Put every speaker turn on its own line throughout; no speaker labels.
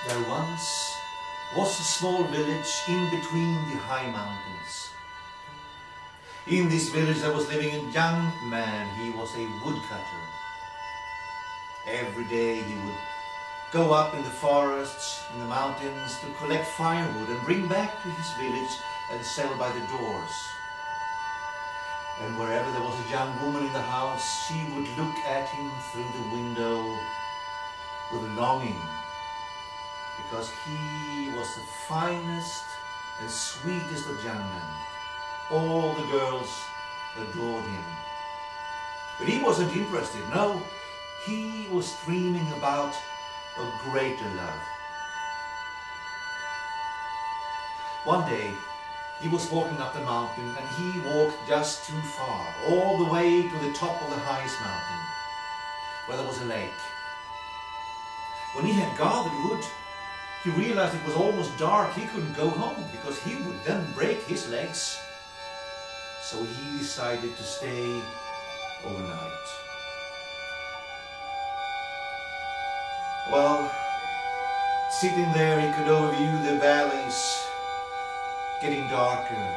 There once was a small village in between the high mountains. In this village there was living a young man. He was a woodcutter. Every day he would go up in the forests, in the mountains, to collect firewood and bring back to his village and sell by the doors. And wherever there was a young woman in the house, she would look at him through the window with longing, because he was the finest and sweetest of young men. All the girls adored him. But he wasn't interested. No, he was dreaming about a greater love. One day, he was walking up the mountain, and he walked just too far, all the way to the top of the highest mountain, where there was a lake. When he had gathered wood, he realized it was almost dark. He couldn't go home, because he would then break his legs. So he decided to stay overnight. Well, sitting there, he could overview the valleys getting darker,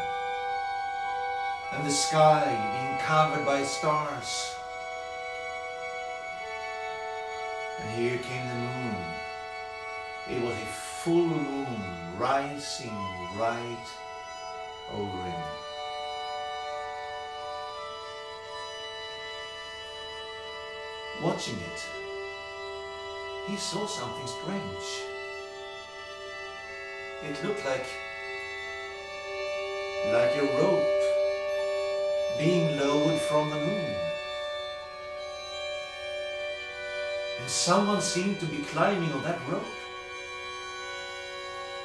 and the sky being covered by stars. And here came the moon. It was a full moon rising right over him. Watching it, he saw something strange. It looked like a rope being lowered from the moon. And someone seemed to be climbing on that rope.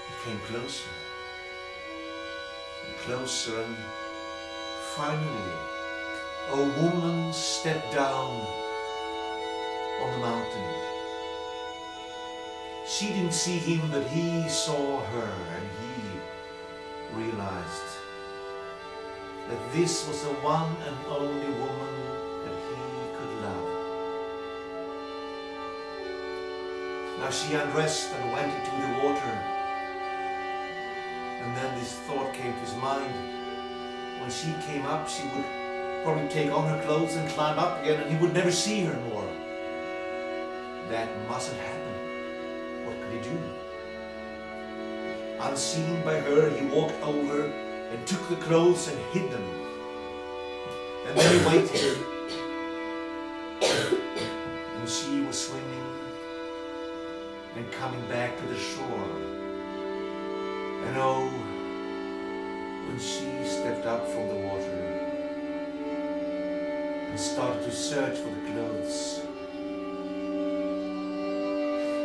It came closer and closer, and finally a woman stepped down on the mountain. She didn't see him, but he saw her, and he realized that this was the one and only woman that he could love. Now she undressed and went into the water, and then this thought came to his mind. When she came up, she would probably take on her clothes and climb up again, and he would never see her more. That mustn't happen. What could he do? Unseen by her, he walked over and took the clothes and hid them. And then he waited. And she was swimming and coming back to the shore. And oh, when she stepped up from the water and started to search for the clothes,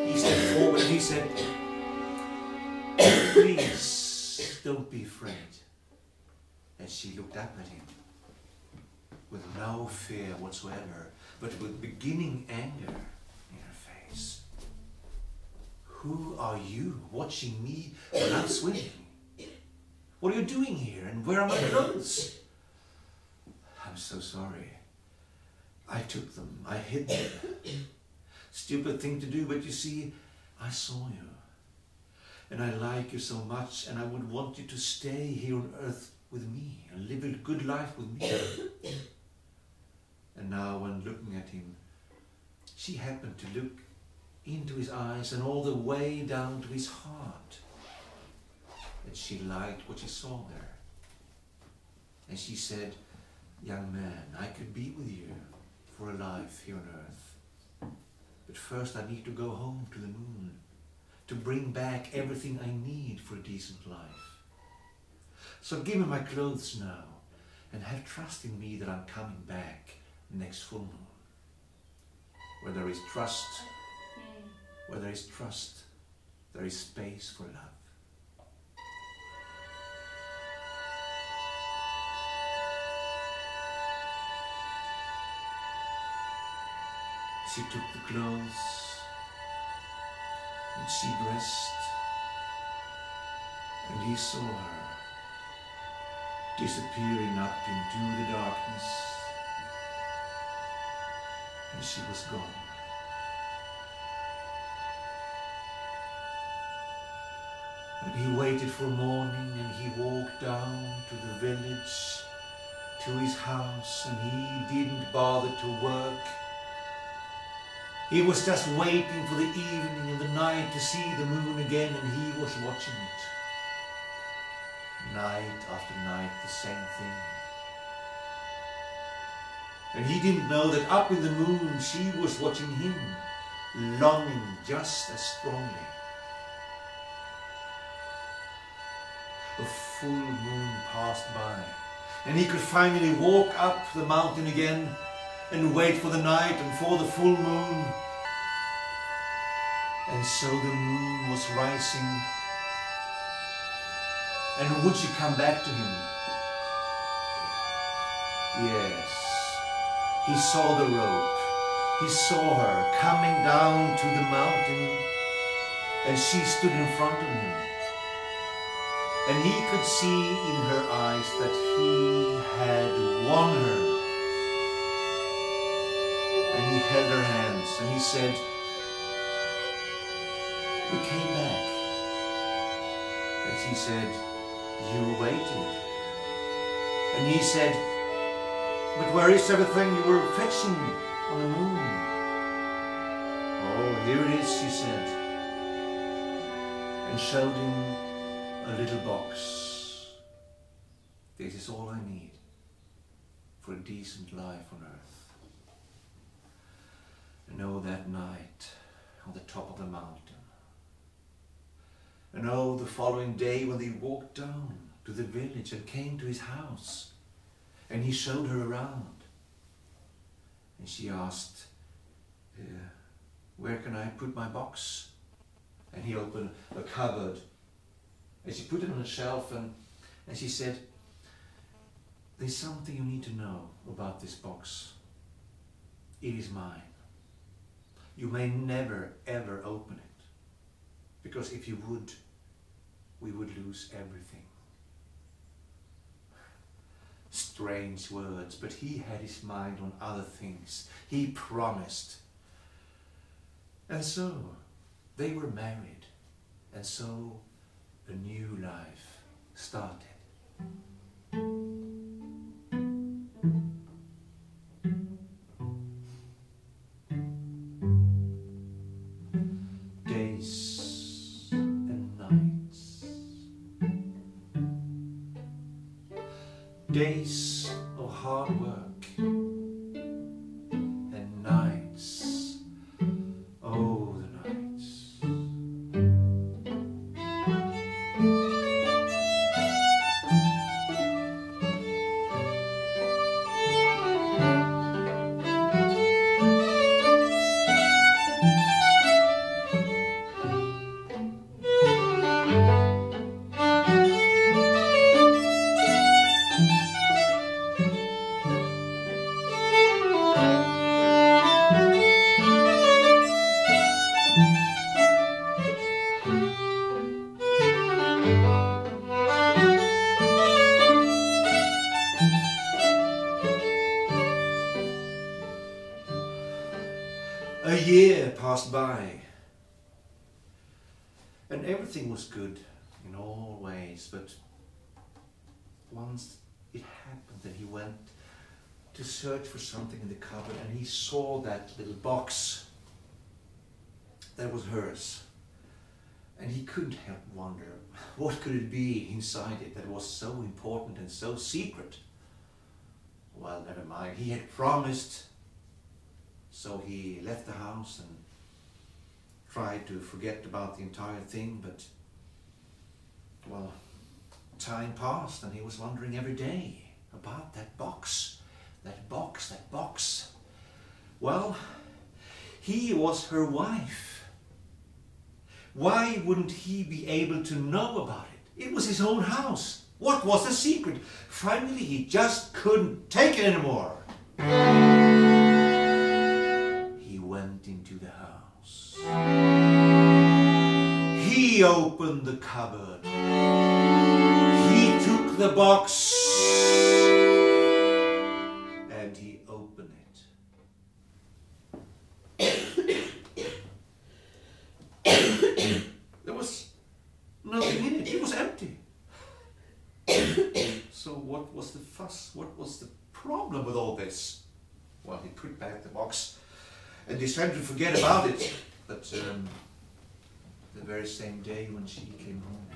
he stepped forward and he said, "Please, don't be afraid." And she looked up at him with no fear whatsoever, but with beginning anger in her face. "Who are you watching me when I'm swimming? What are you doing here, and where are my clothes?" "I'm so sorry. I took them. I hid them. Stupid thing to do, but you see, I saw you. And I like you so much, and I would want you to stay here on earth with me and live a good life with me." And now, when looking at him, she happened to look into his eyes and all the way down to his heart. And she liked what she saw there. And she said, "Young man, I could be with you for a life here on earth. But first I need to go home to the moon to bring back everything I need for a decent life. So give me my clothes now and have trust in me that I'm coming back next full moon." Where there is trust, there is space for love. She took the clothes and she dressed, and he saw her disappearing up into the darkness, and she was gone. And he waited for morning, and he walked down to the village, to his house, and he didn't bother to work. He was just waiting for the evening and the night to see the moon again, and he was watching it. Night after night, the same thing. And he didn't know that up in the moon she was watching him, longing just as strongly. A full moon passed by, and he could finally walk up the mountain again and wait for the night and for the full moon. And so the moon was rising, and would she come back to him? Yes, he saw the rope. He saw her coming down to the mountain, and she stood in front of him. And he could see in her eyes that he had won her. And he held her hands and he said, "You came back." And she said, "You waited." And he said, "But where is everything you were fetching on the moon?" "Oh, here it is," she said, and showed him a little box. "This is all I need for a decent life on earth." And oh, that night on the top of the mountain. And oh, the following day when they walked down to the village and came to his house, and he showed her around. And she asked, "Where can I put my box?" And he opened a cupboard, and she put it on a shelf, and she said, "There's something you need to know about this box. It is mine. You may never ever open it, because if you would, we would lose everything." Strange words, but he had his mind on other things. He promised. And so they were married, and so a new life started. Days and nights. Days of hard work and nights. Oh, the nights. A year passed by, and everything was good in all ways, but once it happened that he went to search for something in the cupboard, and he saw that little box that was hers, and he couldn't help wonder what could it be inside it that was so important and so secret. Well, never mind, he had promised. So he left the house and tried to forget about the entire thing, but, well, time passed and he was wondering every day about that box, that box, that box. Well, he was her wife. Why wouldn't he be able to know about it? It was his own house. What was the secret? Finally, he just couldn't take it anymore. Went into the house. He opened the cupboard. He took the box and he opened it. There was nothing in what was the fuss? What was the problem with all this? Well, he put back the box and decided to forget about it. But the very same day when she came home,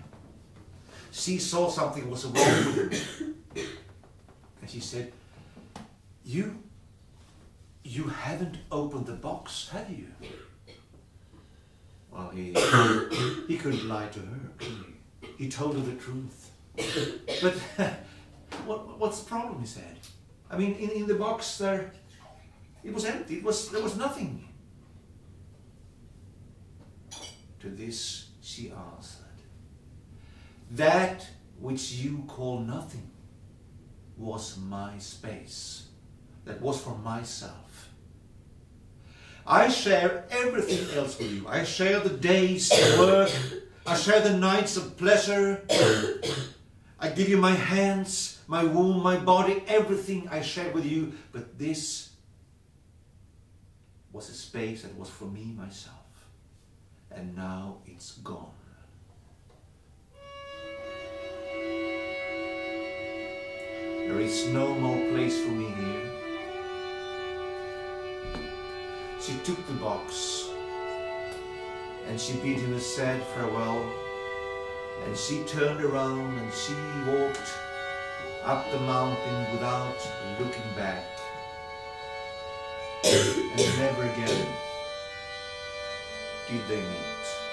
she saw something was wrong with him. And she said, You haven't opened the box, have you? Well, he couldn't lie to her, could he? He told her the truth. But what's the problem, he said? I mean, in the box there, it was empty. There was nothing. To this she answered, That which you call nothing was my space. That was for myself. I share everything else with you. I share the days of work. I share the nights of pleasure. I give you my hands, my womb, my body, everything I share with you. But this was a space that was for me, myself. And now it's gone. There is no more place for me here. She took the box and she bid him a sad farewell, and she turned around and she walked up the mountain without looking back. And never again did they meet.